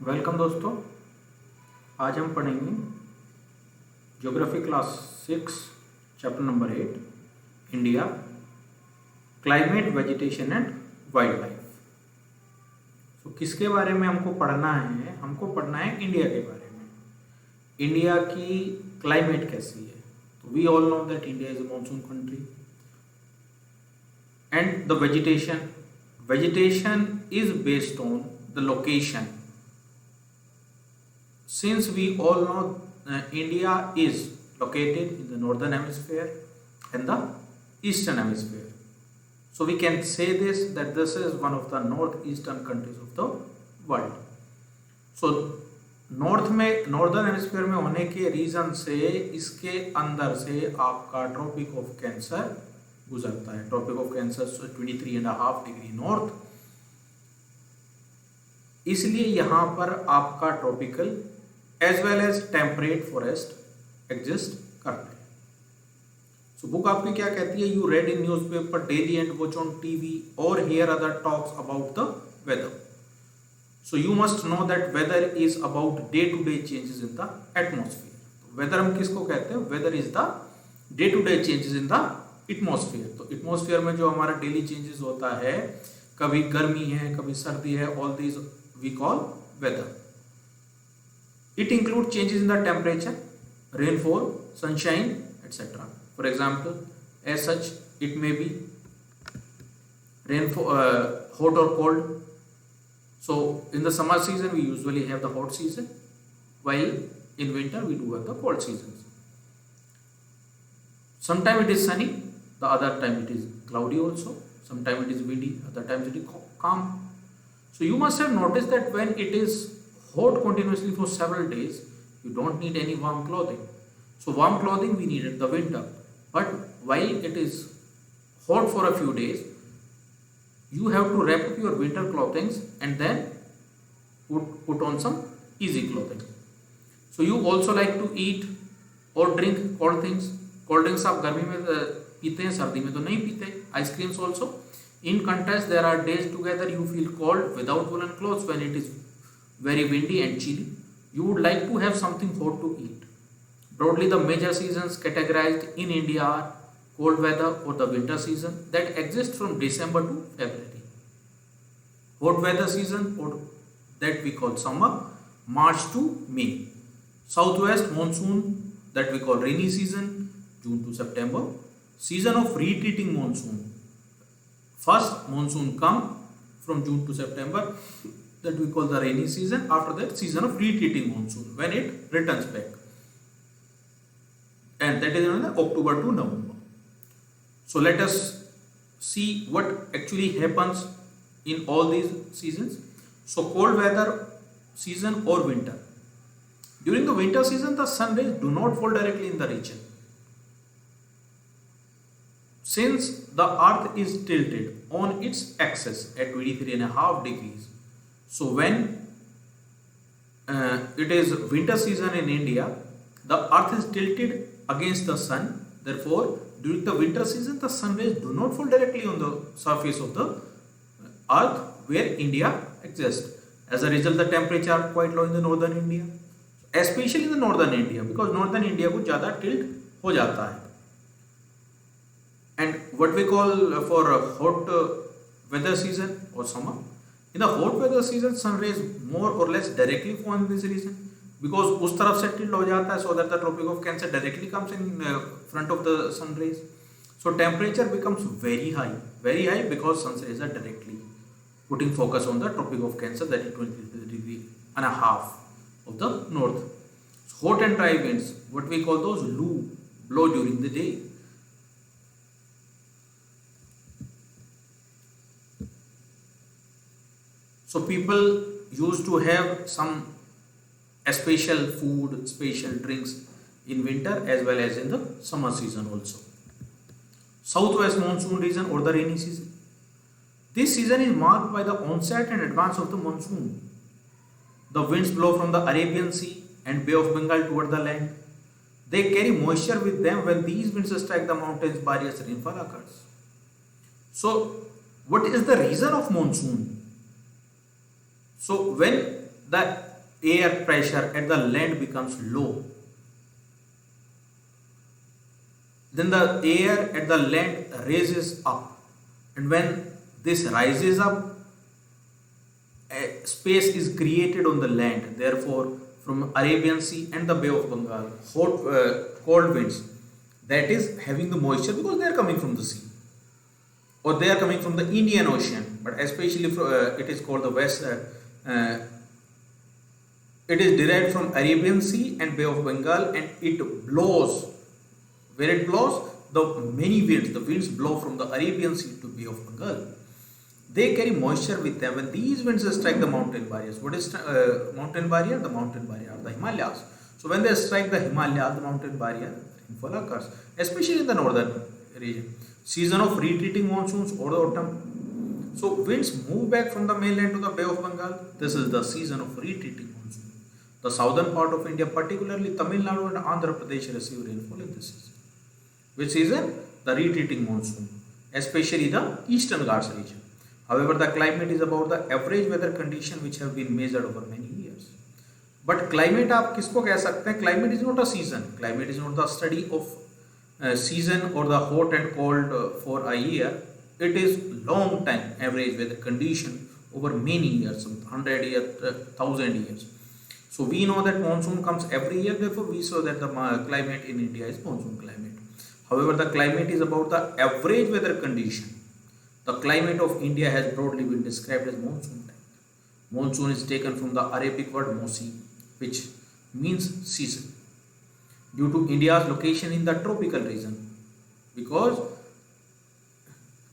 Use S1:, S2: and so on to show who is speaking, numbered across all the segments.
S1: Welcome दोस्तों। आज हम पढ़ेंगे geography class 6 chapter number 8 India climate vegetation and wild life. तो किसके बारे में हमको पढ़ना है? हमको पढ़ना है इंडिया के बारे में। इंडिया की क्लाइमेट कैसी है? तो we all know that India is a monsoon country and the vegetation is based on the location. Since we all know India is located in the northern hemisphere and the eastern hemisphere, so we can say that this is one of the northeastern countries of the world. So northern hemisphere में होने के reason से इसके अंदर से आपका tropic of cancer गुजरता है. Tropic of cancer 23.5 degree north, इसलिए यहाँ पर आपका tropical as well as temperate forest exist करते हैं. सो बुक आपकी क्या कहती है? You read in newspaper daily and watch on TV और hear other talks about the weather. So you must know that weather is about day to day changes in the atmosphere. Weather हम किसको कहते हैं? Weather is the day to day changes in the atmosphere. तो atmosphere में जो हमारा daily changes होता है, कभी गर्मी है, कभी सर्दी है, all these we call weather. It includes changes in the temperature, rainfall, sunshine, etc. For example, as such, it may be rainfall, hot or cold. So, in the summer season, we usually have the hot season, while in winter we do have the cold seasons. Sometimes it is sunny, the other time it is cloudy also. Sometimes it is windy, other times it is calm. So you must have noticed that when it is hot continuously for several days, you don't need any warm clothing. So warm clothing we need in the winter. But while it is hot for a few days, you have to wrap up your winter clothing and then put on some easy clothing. So you also like to eat or drink cold things. Cold drinks आप गर्मी में पीते हैं, सर्दी में तो नहीं पीते. Ice creams also. In contrast, there are days together you feel cold without woolen clothes when it is very windy and chilly. You would like to have something hot to eat. Broadly, the major seasons categorized in India are cold weather or the winter season that exists from December to February. Hot weather season or that we call summer, March to May. Southwest monsoon that we call rainy season, June to September. Season of retreating monsoon. First monsoon come from June to September, that we call the rainy season. After that, season of retreating monsoon, when it returns back, and that is in October to November. So let us see what actually happens in all these seasons. So cold weather season or winter. During the winter season, the sun rays do not fall directly in the region. Since the earth is tilted on its axis at 23.5 degrees, so when it is winter season in India, the earth is tilted against the sun. Therefore, during the winter season, the sun rays do not fall directly on the surface of the earth where India exists. As a result, the temperature are quite low in the northern India, especially in the northern India, because northern India को ज़्यादा tilt हो जाता है. And what we call for hot weather season or summer. In the hot weather season, sun rays more or less directly fall in this region because उस तरफ से tilt हो जाता है, so that the tropic of Cancer directly comes in front of the sun rays. So temperature becomes very high because sun rays are directly putting focus on the tropic of Cancer, that is 23.5 of the north. So hot and dry winds, what we call those loo, blow during the day. So people used to have some special food, special drinks in winter as well as in the summer season also. Southwest monsoon region or the rainy season. This season is marked by the onset and advance of the monsoon. The winds blow from the Arabian Sea and Bay of Bengal toward the land. They carry moisture with them. When these winds strike the mountains, various rainfall occurs. So, what is the reason of monsoon? So when the air pressure at the land becomes low, then the air at the land raises up, and when this rises up, a space is created on the land. Therefore, from Arabian Sea and the Bay of Bengal, cold winds that is having the moisture because they are coming from the sea or they are coming from the Indian Ocean, but especially it is called the west. It is derived from Arabian Sea and Bay of Bengal, and it blows. Where it blows, the winds blow from the Arabian Sea to Bay of Bengal. They carry moisture with them. When these winds strike the mountain barriers, what is mountain barrier? The mountain barrier are the Himalayas. So when they strike the Himalayas, the mountain barrier, rainfall occurs, especially in the northern region. Season of retreating monsoons or the autumn. So winds move back from the mainland to the Bay of Bengal. This is the season of retreating monsoon. The southern part of India, particularly Tamil Nadu and Andhra Pradesh, receive rainfall in this season. Which season? The retreating monsoon, especially the eastern Ghats region. However, the climate is about the average weather condition which have been measured over many years. But climate आप किसको कह सकते हैं? Climate is not a season. Climate is not the study of season or the hot and cold for a year. It is long time average weather condition over many years, some 100 years, 1000 years. So we know that monsoon comes every year. Therefore, we saw that the climate in India is monsoon climate. However, the climate is about the average weather condition. The climate of India has broadly been described as monsoon type. Monsoon is taken from the Arabic word mosi, which means season, due to India's location in the tropical region. Because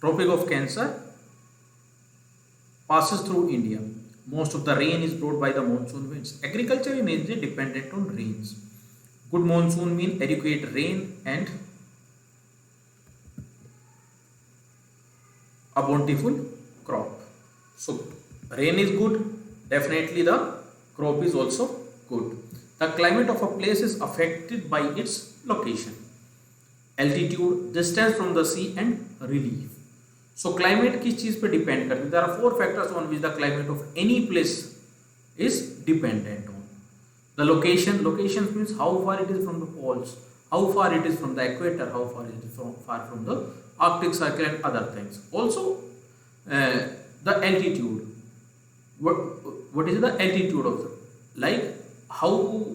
S1: Tropic of Cancer passes through India. Most of the rain is brought by the monsoon winds. Agriculture in India is dependent on rains. Good monsoon means adequate rain and a bountiful crop. So rain is good, definitely the crop is also good. The climate of a place is affected by its location, altitude, distance from the sea and relief. So climate किस चीज पे depend करती है? There are 4 factors on which the climate of any place is dependent on. The location means how far it is from the poles, how far it is from the equator, how far it is far from the Arctic Circle and other things. Also the altitude. What is the altitude of like how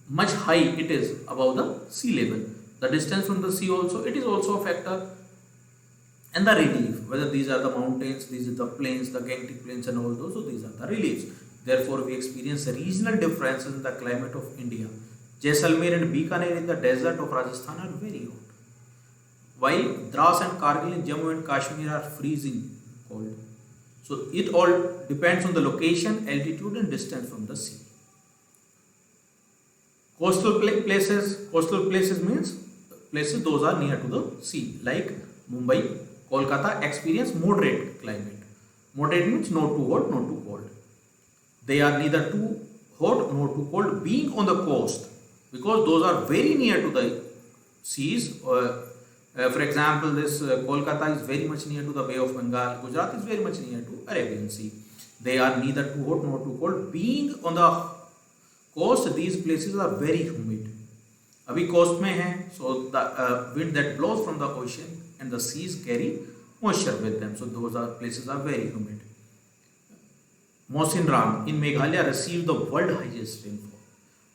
S1: much high it is above the sea level. The distance from the sea also, it is also a factor. And the relief, whether these are the mountains, these are the plains, the Gangetic plains and all those, so these are the reliefs. Therefore, we experience regional differences in the climate of India. Jaisalmer and Bikaner in the desert of Rajasthan are very hot, while Dras and Kargil in Jammu and Kashmir are freezing cold. So it all depends on the location, altitude and distance from the sea. Coastal places means places those are near to the sea, like Mumbai, Kolkata experience moderate climate. Moderate means not too hot, not too cold. They are neither too hot nor too cold, being on the coast, because those are very near to the seas. For example, this Kolkata is very much near to the Bay of Bengal. Gujarat is very much near to Arabian Sea. They are neither too hot nor too cold. Being on the coast, these places are very humid. अभी coast में हैं, so the wind that blows from the ocean and the seas carry moisture with them. So those places are very humid. Mawsynram in Meghalaya received the world highest rainfall,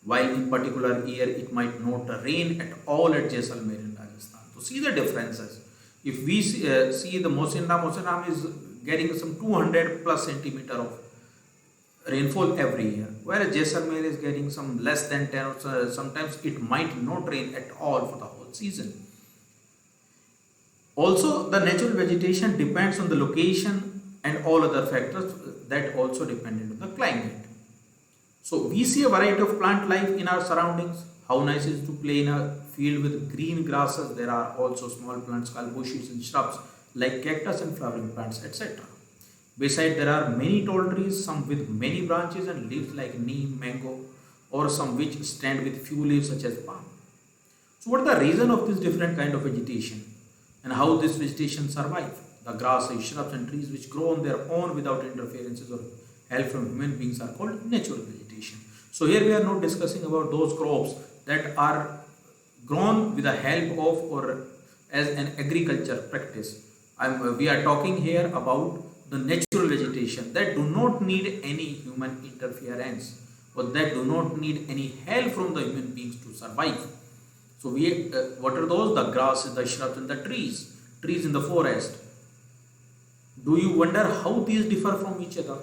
S1: while in particular year it might not rain at all at Jaisalmer in Rajasthan. So see the differences. If we see the Mawsynram is getting some 200 plus centimeter of rainfall every year, whereas Jaisalmer is getting some less than 10 or sometimes it might not rain at all for the whole season. Also, the natural vegetation depends on the location and all other factors that also depend on the climate. So we see a variety of plant life in our surroundings. How nice it is to play in a field with green grasses. There are also small plants called bushes and shrubs like cactus and flowering plants, etc. Besides, there are many tall trees, some with many branches and leaves like neem, mango, or some which stand with few leaves such as palm. So what is the reason of this different kind of vegetation and how this vegetation survive? The grasses, shrubs and trees which grow on their own without interferences or help from human beings are called natural vegetation. vegetation. So here we are not discussing about those crops that are grown with the help of or as an agriculture practice. We are talking here about the natural vegetation that do not need any human interference or that do not need any help from the human beings to survive. So what are those? The grasses, the shrubs and the trees in the forest. Do you wonder how these differ from each other?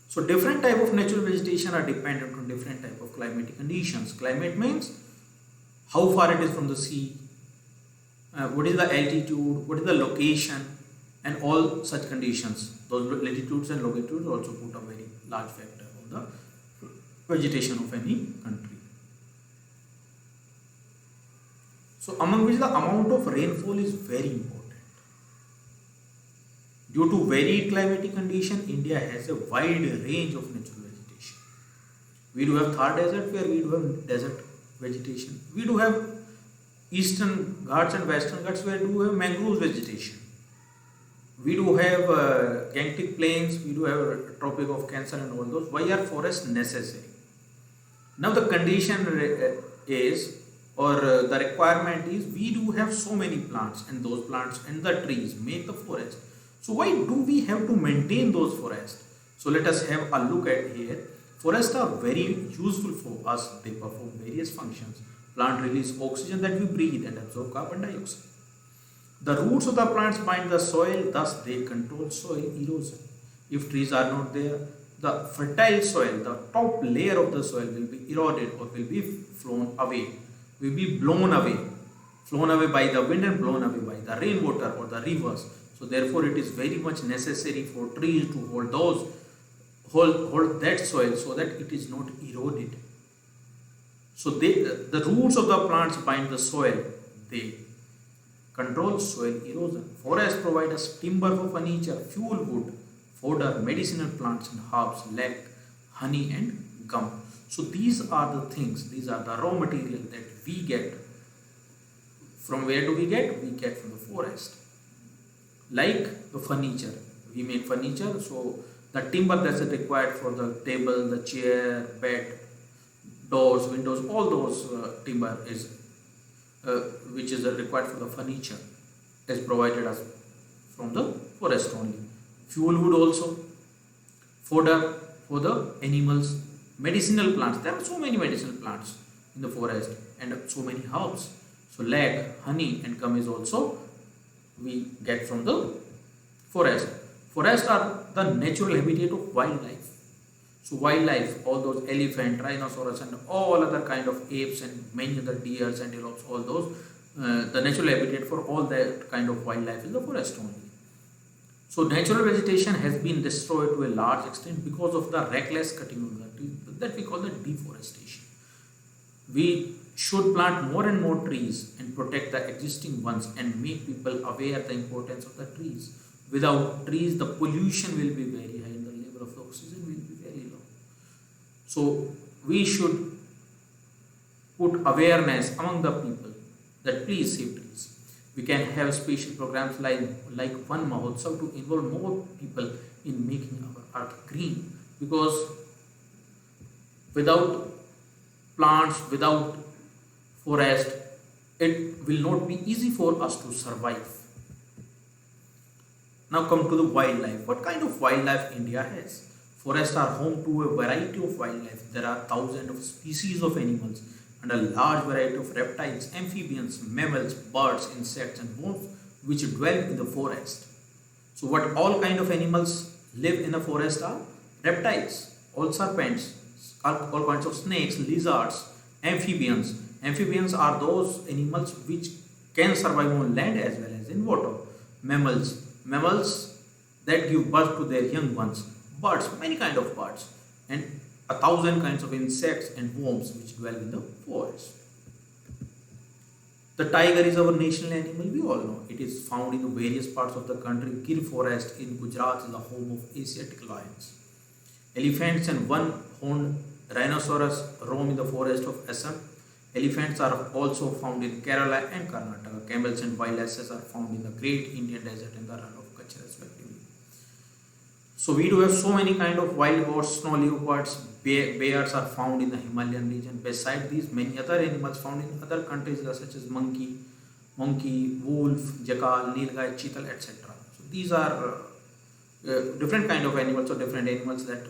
S1: So different type of natural vegetation are dependent on different type of climatic conditions. Climate means how far it is from the sea, what is the altitude, what is the location, and all such conditions. Those latitudes and longitudes also put a very large factor on the vegetation of any country. So among which the amount of rainfall is very important. Due to varied climatic condition, India has a wide range of natural vegetation. We do have Thar desert where we do have desert vegetation. We do have eastern Ghats and western Ghats where we do have mangrove vegetation. We do have Gangetic plains, we do have Tropic of Cancer and all those. Why are forests necessary? Now the condition is the requirement is we do have so many plants and those plants and the trees make the forest. So why do we have to maintain those forests? So let us have a look at here. Forests are very useful for us. They perform various functions. Plant release oxygen that we breathe and absorb carbon dioxide. The roots of the plants bind the soil, thus they control soil erosion. If trees are not there, the fertile soil, the top layer of the soil will be eroded or will be blown away by the wind and blown away by the rainwater or the rivers. So therefore it is very much necessary for trees to hold that soil so that it is not eroded. So the roots of the plants bind the soil, they control soil erosion. Forests provide us timber for furniture, fuel wood, fodder, medicinal plants and herbs like honey and gum. So these are the things, these are the raw material that we get. From where do we get? We get from the forest. Like the furniture, we make furniture, so the timber that's required for the table, the chair, bed, doors, windows, all those timber is which is required for the furniture is provided us from the forest only. Fuel wood also, fodder for the animals, medicinal plants. There are so many medicinal plants in the forest and so many herbs. So like honey and gum is also we get from the forest. Forests are the natural habitat of wildlife. So wildlife, all those elephant, rhinoceros and all other kind of apes and many other deers, antelopes, all those, the natural habitat for all that kind of wildlife is the forest only. So natural vegetation has been destroyed to a large extent because of the reckless cutting of the trees that we call the deforestation. We should plant more and more trees and protect the existing ones and make people aware the importance of the trees. Without trees, the pollution will be very high and the level of the oxygen will be very low. So we should put awareness among the people that please save trees. We can have special programs like Van Mahotsav to involve more people in making our earth green, because without plants, without forest, it will not be easy for us to survive. Now come to the wildlife. What kind of wildlife India has? Forests are home to a variety of wildlife. There are thousands of species of animals and a large variety of reptiles, amphibians, mammals, birds, insects and worms which dwell in the forest. So what all kind of animals live in a forest are? Reptiles, all serpents, all kinds of snakes, lizards, amphibians. Amphibians are those animals which can survive on land as well as in water. Mammals that give birth to their young ones. Birds, many kind of birds, and 1,000 kinds of insects and worms which dwell in the forest. The tiger is our national animal, we all know. It is found in various parts of the country. Gir forest in Gujarat is the home of Asiatic lions. Elephants and one-horned rhinoceros roam in the forest of Assam. Elephants are also found in Kerala and Karnataka. Camels and wild asses are found in the Great Indian Desert and the Run of Kutch respectively. So we do have so many kind of wild goats, snow leopards, bears are found in the Himalayan region. Beside these, many other animals found in other countries such as monkey, wolf, jackal, nilgai, cheetal, etc. So these are different kind of animals or different animals that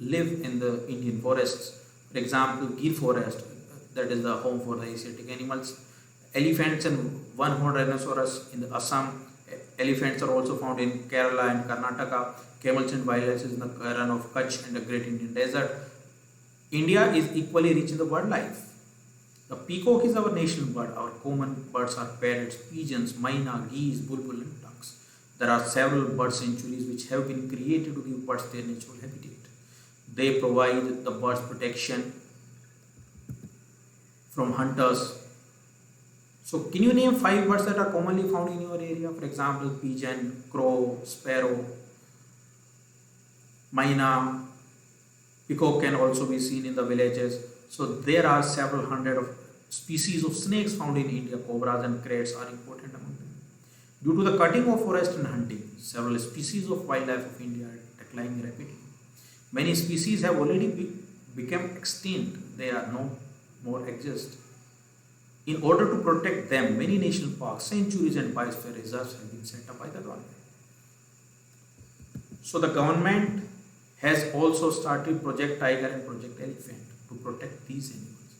S1: live in the Indian forests. For example, Gir forest, that is the home for the Asiatic animals. Elephants and one-horned rhinoceros in the Assam. Elephants are also found in Kerala and Karnataka. Camels and wildlife is in the run of Kutch and the Great Indian Desert. India is equally rich in the wildlife. The peacock is our national bird. Our common birds are parrots, pigeons, myna, geese, bulbul, and ducks. There are several bird sanctuaries which have been created to give birds their natural habitat. They provide the birds protection from hunters. So, can you name 5 birds that are commonly found in your area? For example, pigeon, crow, sparrow, myna, peacock can also be seen in the villages. So there are several hundred of species of snakes found in India. Cobras and kraits are important among them. Due to the cutting of forest and hunting, several species of wildlife of India are declining rapidly. Many species have already become extinct. They are no more exist. In order to protect them, many national parks, sanctuaries and biosphere reserves have been set up by the government. So the government has also started Project Tiger and Project Elephant to protect these animals.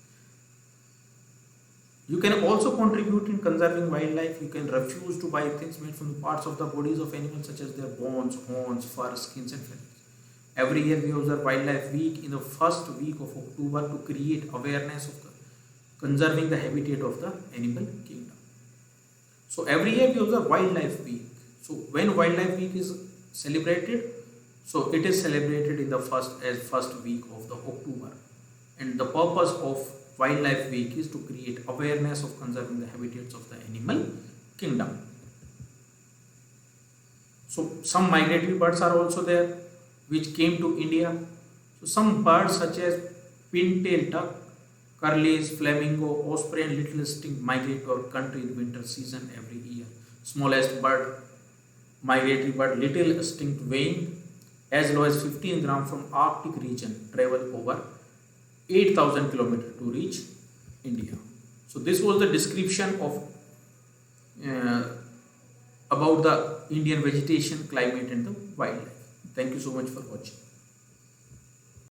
S1: You can also contribute in conserving wildlife. You can refuse to buy things made from the parts of the bodies of animals such as their bones, horns, fur, skins and feathers. Every year we observe Wildlife Week in the first week of October to create awareness of conserving the habitat of the animal kingdom. So every year we observe Wildlife Week. So when Wildlife Week is celebrated, so it is celebrated in the first week of the October, and the purpose of Wildlife Week is to create awareness of conserving the habitats of the animal kingdom. So some migratory birds are also there which came to India. So some birds such as pin-tailed duck, curlews, flamingo, osprey and little stink migrate to our country in winter season every year. Smallest bird, migratory bird, little stink weighing as low as 15 grams from Arctic region travel over 8,000 kilometers to reach India. So this was the description of about the Indian vegetation, climate and the wildlife. Thank you so much for watching.